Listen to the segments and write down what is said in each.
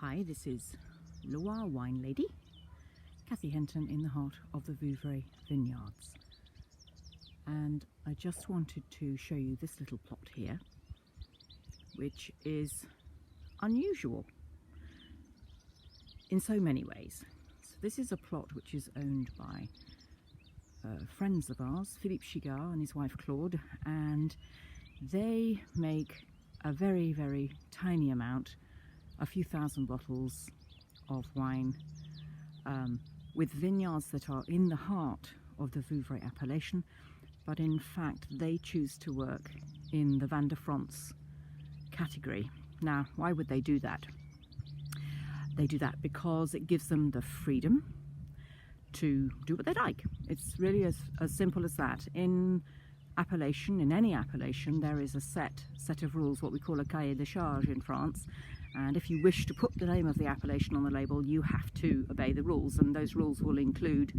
Hi, this is Loire wine lady, Cathy Henton, in the heart of the Vouvray vineyards. And I just wanted to show you this little plot here, which is unusual in so many ways. So this is a plot which is owned by friends of ours, Philippe Chigard and his wife Claude, and they make a very, very tiny amount, a few thousand bottles of wine, with vineyards that are in the heart of the Vouvray appellation, but in fact they choose to work in the Vin de France category. Now, why would they do that? They do that because it gives them the freedom to do what they like. It's really as simple as that. In appellation, in any appellation, there is a set of rules, what we call a cahier de charge in France, and if you wish to put the name of the appellation on the label, you have to obey the rules, and those rules will include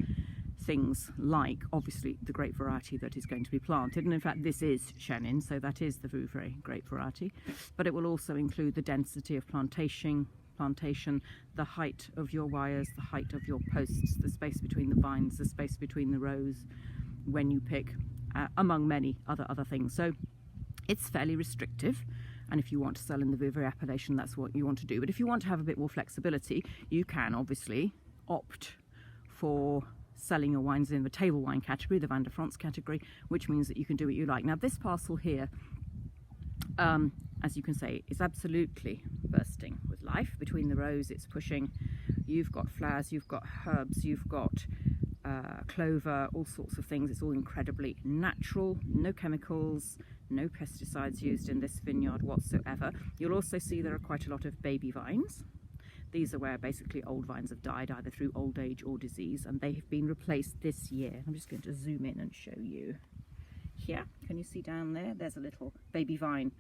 things like, obviously, the grape variety that is going to be planted, and in fact this is Chenin, so that is the Vouvray grape variety, but it will also include the density of plantation, the height of your wires, the height of your posts, the space between the vines, the space between the rows when you pick, among many other things. So it's fairly restrictive, and if you want to sell in the Vouvray appellation, that's what you want to do. But if you want to have a bit more flexibility, you can obviously opt for selling your wines in the table wine category, the Vin de France category, which means that you can do what you like. Now this parcel here, as you can see, is absolutely bursting with life. Between the rows, it's pushing. You've got flowers, you've got herbs, you've got clover, all sorts of things. It's all incredibly natural, no chemicals, no pesticides used in this vineyard whatsoever. You'll also see there are quite a lot of baby vines. These are where basically old vines have died either through old age or disease, and they have been replaced this year. I'm just going to zoom in and show you. Here, can you see down there? There's a little baby vine.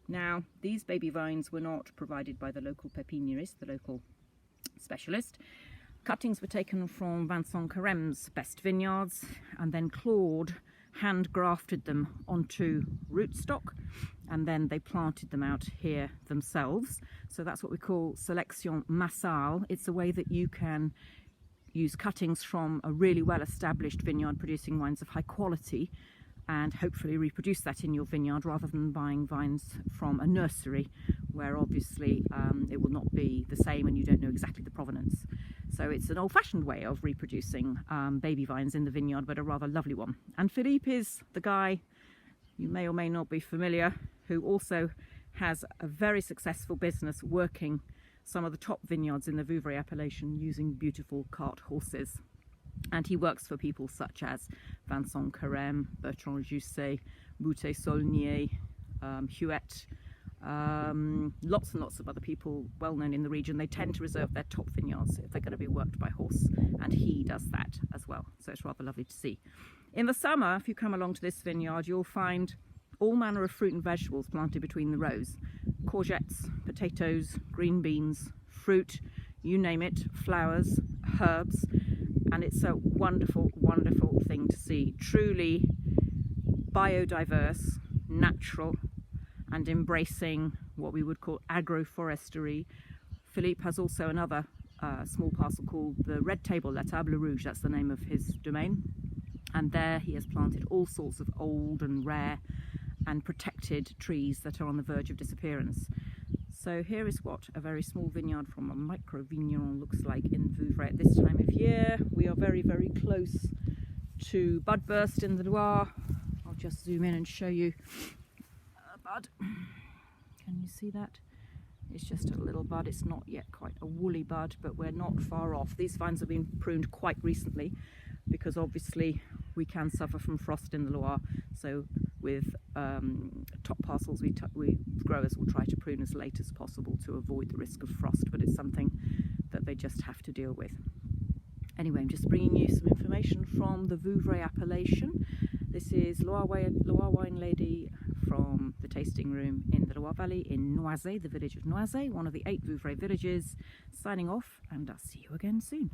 Now, these baby vines were not provided by the local pépiniériste, the local specialist. Cuttings were taken from Vincent Carême's best vineyards, and then Claude hand grafted them onto rootstock, and then they planted them out here themselves. So that's what we call sélection massale. It's a way that you can use cuttings from a really well-established vineyard producing wines of high quality and hopefully reproduce that in your vineyard, rather than buying vines from a nursery where obviously it will not be the same and you don't know exactly the provenance. So it's an old-fashioned way of reproducing baby vines in the vineyard, but a rather lovely one. And Philippe is the guy, you may or may not be familiar, who also has a very successful business working some of the top vineyards in the Vouvray appellation using beautiful cart horses. And he works for people such as Vincent Carême, Bertrand Jousset, Boutet-Saulnier, Huet, lots and lots of other people well known in the region. They tend to reserve their top vineyards if they're going to be worked by horse, and he does that as well. So it's rather lovely to see. In the summer, if you come along to this vineyard, you'll find all manner of fruit and vegetables planted between the rows. Courgettes, potatoes, green beans, fruit, you name it, flowers, herbs. And it's a wonderful, wonderful thing to see. Truly biodiverse, natural, and embracing what we would call agroforestry. Philippe has also another small parcel called the Red Table, Table Rouge, that's the name of his domain. And there he has planted all sorts of old and rare and protected trees that are on the verge of disappearance. So here is what a very small vineyard from a micro vigneron looks like in Vouvray at this time of year. We are very, very close to bud burst in the Loire. I'll just zoom in and show you a bud. Can you see that? It's just a little bud. It's not yet quite a woolly bud, but we're not far off. These vines have been pruned quite recently because obviously we can suffer from frost in the Loire. So with top parcels, growers will try to prune as late as possible to avoid the risk of frost, but it's something that they just have to deal with. Anyway, I'm just bringing you some information from the Vouvray appellation. This is Loire wine lady from the tasting room in the Loire Valley in Noisy, the village of Noisy, one of the 8 Vouvray villages, signing off, and I'll see you again soon.